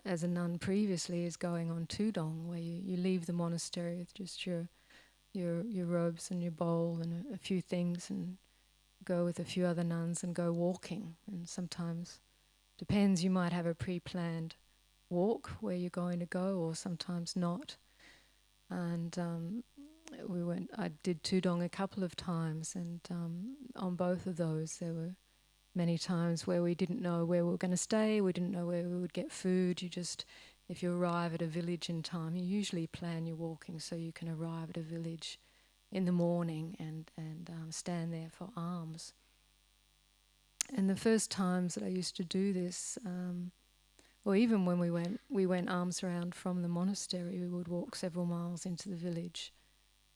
as a nun previously is going on tudong, where you leave the monastery with just your robes and your bowl and a few things, and go with a few other nuns and go walking. And sometimes, depends, you might have a pre-planned walk where you're going to go, or sometimes not. And I did tudong a couple of times, and on both of those there were many times where we didn't know where we were going to stay, we didn't know where we would get food. You just, if you arrive at a village in time, you usually plan your walking so you can arrive at a village in the morning and stand there for alms. And the first times that I used to do this, or even when we went alms round from the monastery, we would walk several miles into the village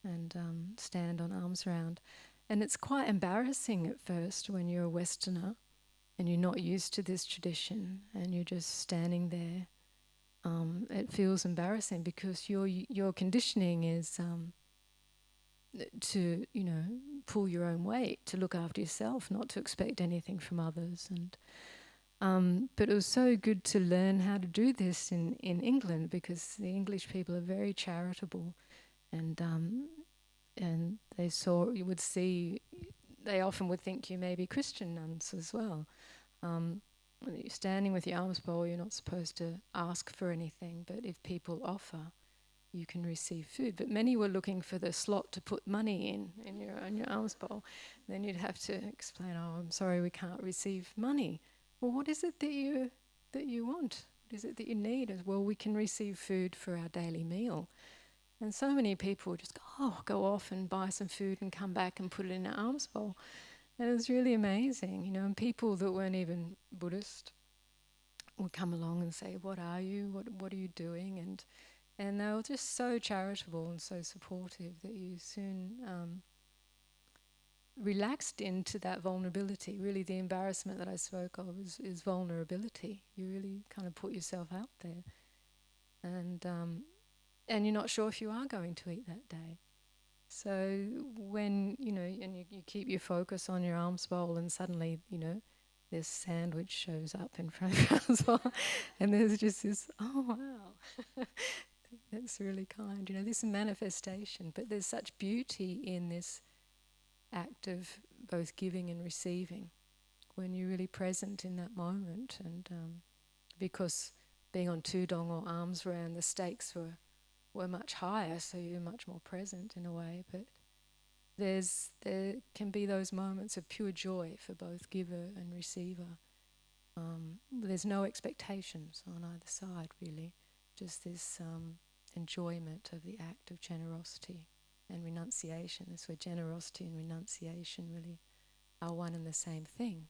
and stand on alms round. And it's quite embarrassing at first when you're a Westerner and you're not used to this tradition and you're just standing there. It feels embarrassing because your conditioning is to, you know, pull your own weight, to look after yourself, not to expect anything from others. And but it was so good to learn how to do this in England, because the English people are very charitable, and you would see, they often would think you may be Christian nuns as well. When you're standing with your alms bowl, you're not supposed to ask for anything, but if people offer, you can receive food. But many were looking for the slot to put money in your alms bowl. Then you'd have to explain, "Oh, I'm sorry, we can't receive money." Well, what is it that you want? What is it that you need? Well, we can receive food for our daily meal. And so many people just go off and buy some food and come back and put it in an alms bowl. And it was really amazing, you know. And people that weren't even Buddhist would come along and say, "What are you? What are you doing?" And they were just so charitable and so supportive that you soon relaxed into that vulnerability. Really, the embarrassment that I spoke of is vulnerability. You really kind of put yourself out there, and you're not sure if you are going to eat that day. So when, and you keep your focus on your alms bowl, and suddenly, this sandwich shows up in front of you as well, and there's just this, oh wow, that's really kind, this manifestation. But there's such beauty in this act of both giving and receiving when you're really present in that moment. And because being on tudong or alms round, the stakes were much higher, so you're much more present in a way. But there can be those moments of pure joy for both giver and receiver. There's no expectations on either side, really, just this enjoyment of the act of generosity and renunciation. That's where generosity and renunciation really are one and the same thing.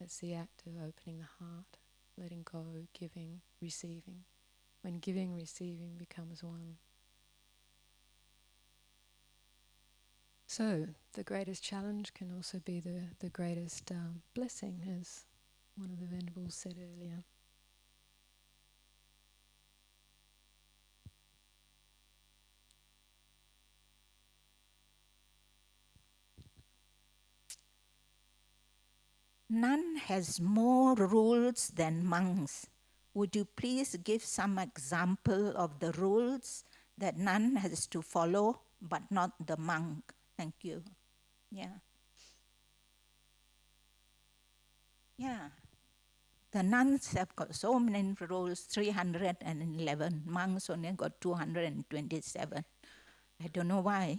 It's the act of opening the heart, letting go, giving, receiving. When giving, receiving becomes one. So the greatest challenge can also be the greatest blessing, as one of the Venerables said earlier. None has more rules than monks. Would you please give some example of the rules that none has to follow, but not the monk? Thank you. Yeah. Yeah. The nuns have got so many rules, 311. Monks only got 227. I don't know why.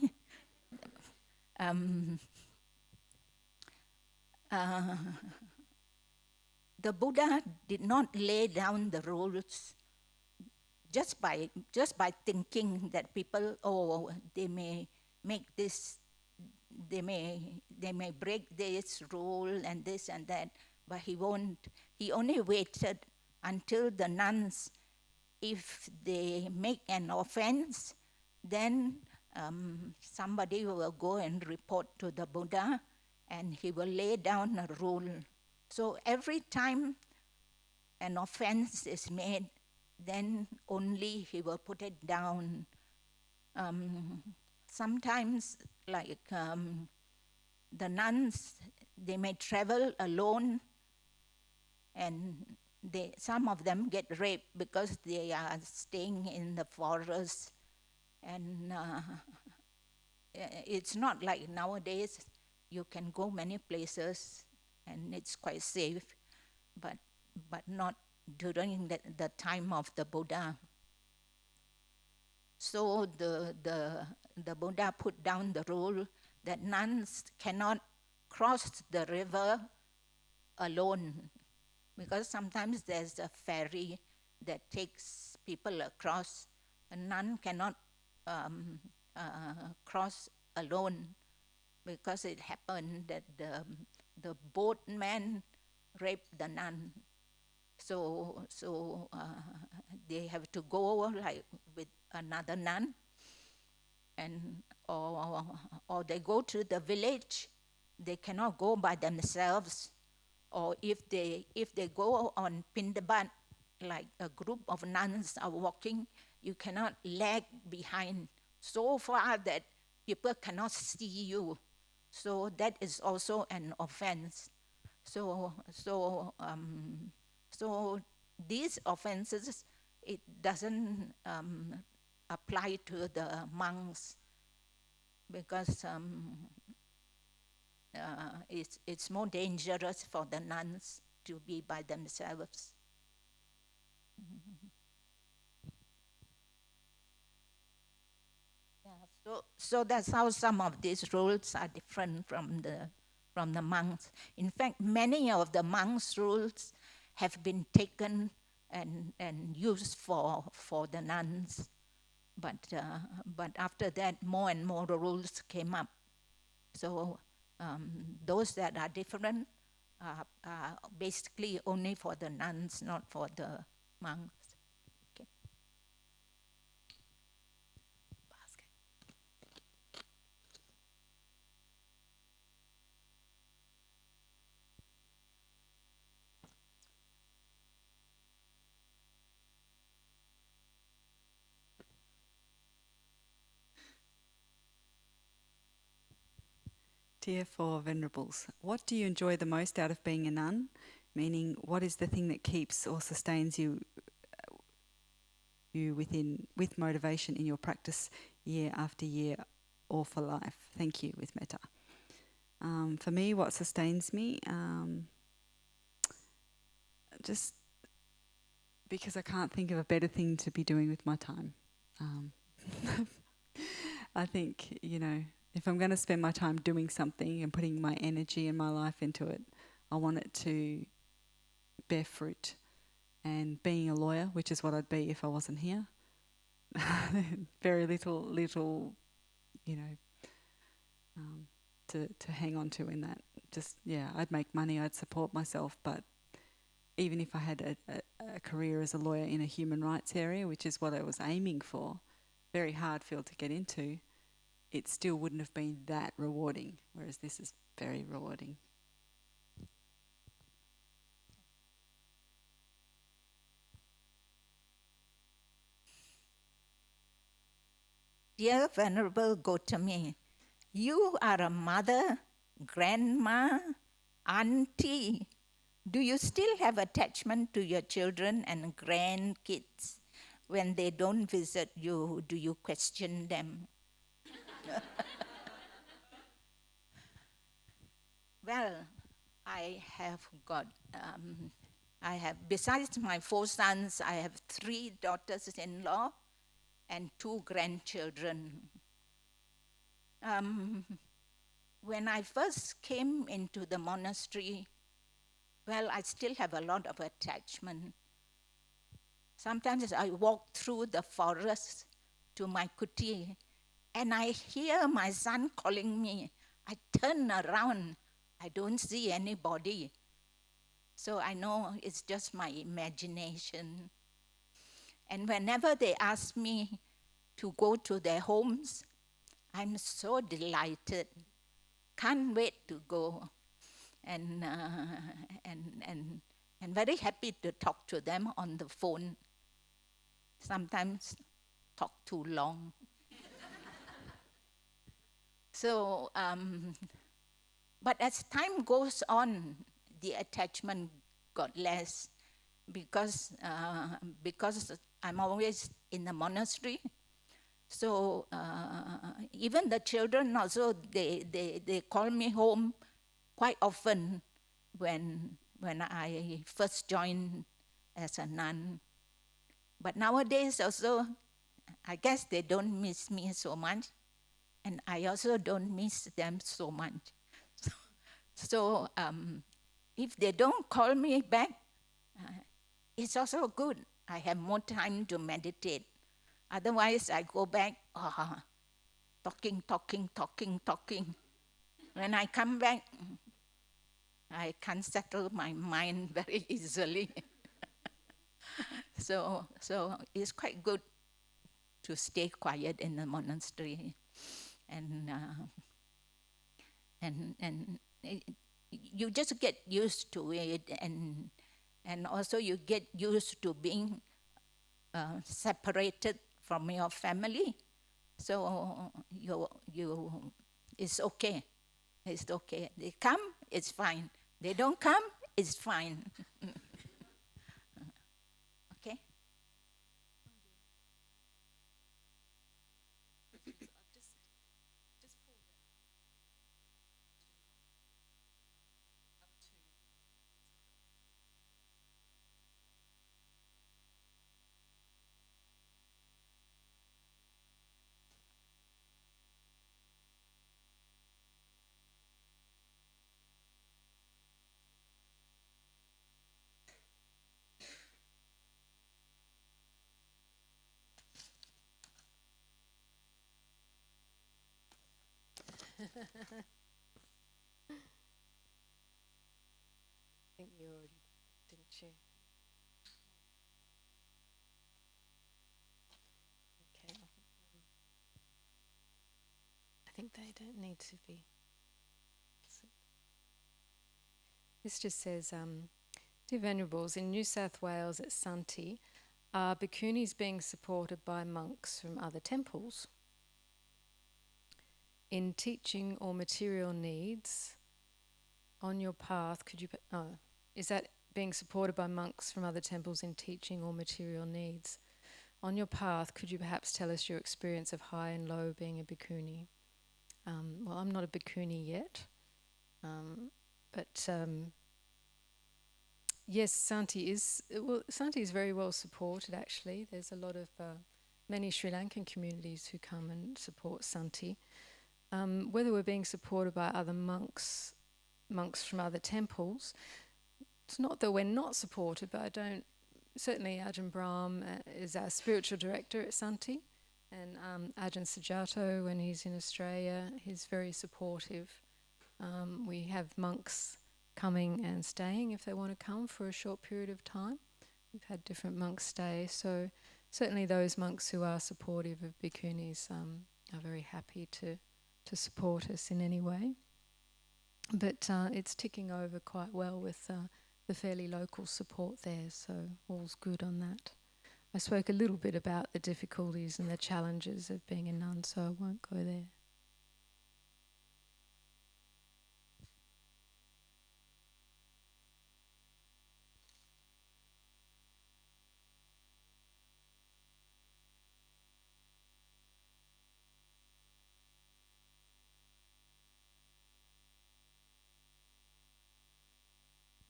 The Buddha did not lay down the rules just by thinking that people, they may make this, they may break this rule and this and that, but he won't. He only waited until the nuns, if they make an offense, then somebody will go and report to the Buddha, and he will lay down a rule. So every time an offense is made, then only he will put it down. Sometimes, like the nuns, they may travel alone, and some of them get raped because they are staying in the forest. And it's not like nowadays you can go many places and it's quite safe, but not during the time of the Buddha. So the Buddha put down the rule that nuns cannot cross the river alone, because sometimes there's a ferry that takes people across. A nun cannot cross alone, because it happened that the boatman raped the nun. So they have to go like with another nun, and or they go to the village. They cannot go by themselves, or if they go on Pindabat, like a group of nuns are walking, you cannot lag behind so far that people cannot see you. So that is also an offense. So these offenses, it doesn't apply to the monks, because it's more dangerous for the nuns to be by themselves. Yeah, so that's how some of these rules are different from the monks. In fact, many of the monks' rules have been taken and used for the nuns, but after that, more and more rules came up. So those that are different, are basically only for the nuns, not for the monks. Okay. Basket. Dear Four Venerables, what do you enjoy the most out of being a nun? Meaning, what is the thing that keeps or sustains you with motivation in your practice year after year or for life? Thank you, with metta. For me, what sustains me, just because I can't think of a better thing to be doing with my time. I think, if I'm going to spend my time doing something and putting my energy and my life into it, I want it to bear fruit. And being a lawyer, which is what I'd be if I wasn't here, very little, to hang on to in that. Just, I'd make money, I'd support myself, but even if I had a career as a lawyer in a human rights area, which is what I was aiming for, very hard field to get into, it still wouldn't have been that rewarding, whereas this is very rewarding. Dear Venerable Gotami, you are a mother, grandma, auntie. Do you still have attachment to your children and grandkids? When they don't visit you, do you question them? Well, besides my 4 sons, I have 3 daughters-in-law and 2 grandchildren. When I first came into the monastery, well, I still have a lot of attachment. Sometimes I walk through the forest to my kuti and I hear my son calling me. I turn around, I don't see anybody. So I know it's just my imagination. And whenever they ask me to go to their homes, I'm so delighted. Can't wait to go. And very happy to talk to them on the phone. Sometimes talk too long. So, but as time goes on, the attachment got less because I'm always in the monastery. So even the children also, they call me home quite often when I first joined as a nun. But nowadays also, I guess they don't miss me so much, and I also don't miss them so much. So if they don't call me back, it's also good. I have more time to meditate. Otherwise, I go back, talking. When I come back, I can't settle my mind very easily. So it's quite good to stay quiet in the monastery, and you just get used to it, and also you get used to being separated from your family. So it's okay. It's okay. They come, it's fine. They don't come, it's fine. Okay? think you already didn't you? Okay. I think they don't need to be. This just says, Dear Venerables, in New South Wales at Santi, are bhikkhunis being supported by monks from other temples? In teaching or material needs on your path, could you... is that being supported by monks from other temples in teaching or material needs? On your path, could you perhaps tell us your experience of high and low being a bhikkhuni? Well, I'm not a bhikkhuni yet, but yes, Santi is very well supported. Actually, there's a lot of many Sri Lankan communities who come and support Santi. Whether we're being supported by other monks from other temples, it's not that we're not supported, but I don't. Certainly, Ajahn Brahm is our spiritual director at Santi, and Ajahn Sujato, when he's in Australia, he's very supportive. We have monks coming and staying if they want to come for a short period of time. We've had different monks stay, so certainly those monks who are supportive of bhikkhunis are very happy to support us in any way. But it's ticking over quite well with the fairly local support there, so all's good on that. I spoke a little bit about the difficulties and the challenges of being a nun, so I won't go there.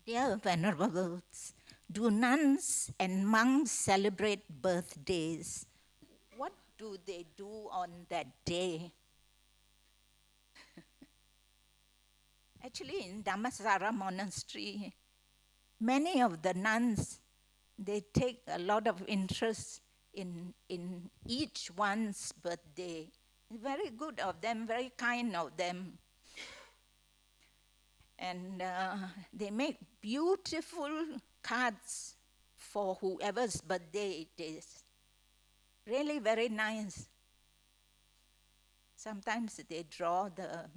Dear Venerables, do nuns and monks celebrate birthdays? What do they do on that day? Actually, in Dhammasara Monastery, many of the nuns, they take a lot of interest in each one's birthday. Very good of them, very kind of them. And they make beautiful cards for whoever's birthday it is. Really very nice. Sometimes they draw the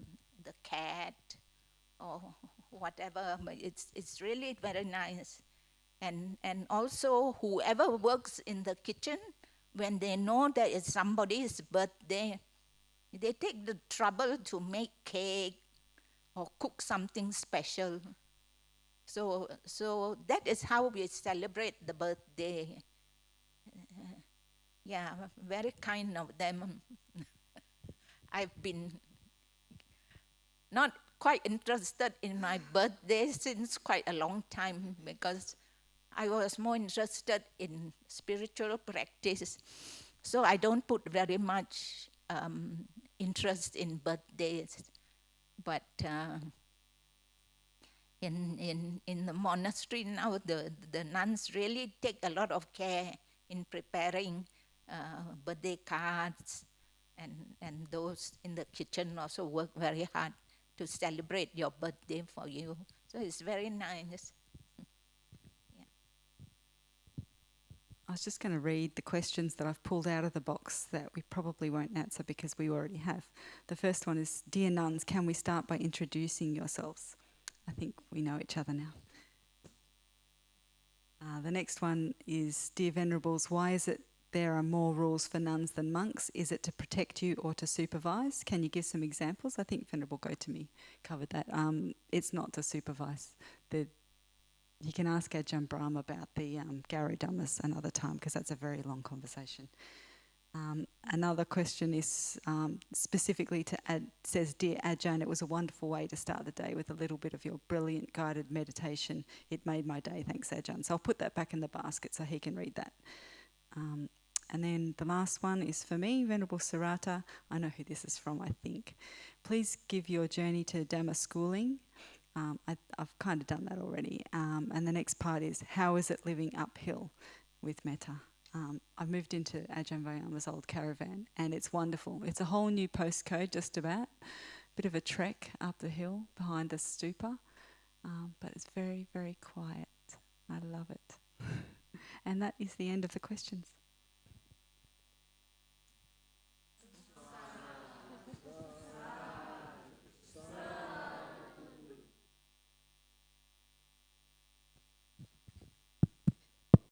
cat or whatever, but it's really very nice. And also whoever works in the kitchen, when they know that it's somebody's birthday, they take the trouble to make cake or cook something special. So that is how we celebrate the birthday. Yeah, very kind of them. I've been not quite interested in my birthday since quite a long time because I was more interested in spiritual practice. So I don't put very much interest in birthdays. But in the monastery now, the nuns really take a lot of care in preparing birthday cards, and those in the kitchen also work very hard to celebrate your birthday for you. So it's very nice. I was just going to read the questions that I've pulled out of the box that we probably won't answer because we already have. The first one is, Dear Nuns, can we start by introducing yourselves? I think we know each other now. The next one is, Dear Venerables, why is it there are more rules for nuns than monks? Is it to protect you or to supervise? Can you give some examples? I think Venerable Gotami covered that. It's not to supervise. You can ask Ajahn Brahm about the Garu Dhammas another time because that's a very long conversation. Another question is specifically to says, Dear Ajahn, it was a wonderful way to start the day with a little bit of your brilliant guided meditation. It made my day, thanks Ajahn. So I'll put that back in the basket so he can read that. And then the last one is for me, Venerable Sarata. I know who this is from, I think. Please give your journey to Dhamma schooling. I've kind of done that already. And the next part is, how is it living uphill with metta? I've moved into Ajahn Vayama's old caravan and it's wonderful. It's a whole new postcode just about. Bit of a trek up the hill behind the stupa. but it's very, very quiet. I love it. And that is the end of the questions.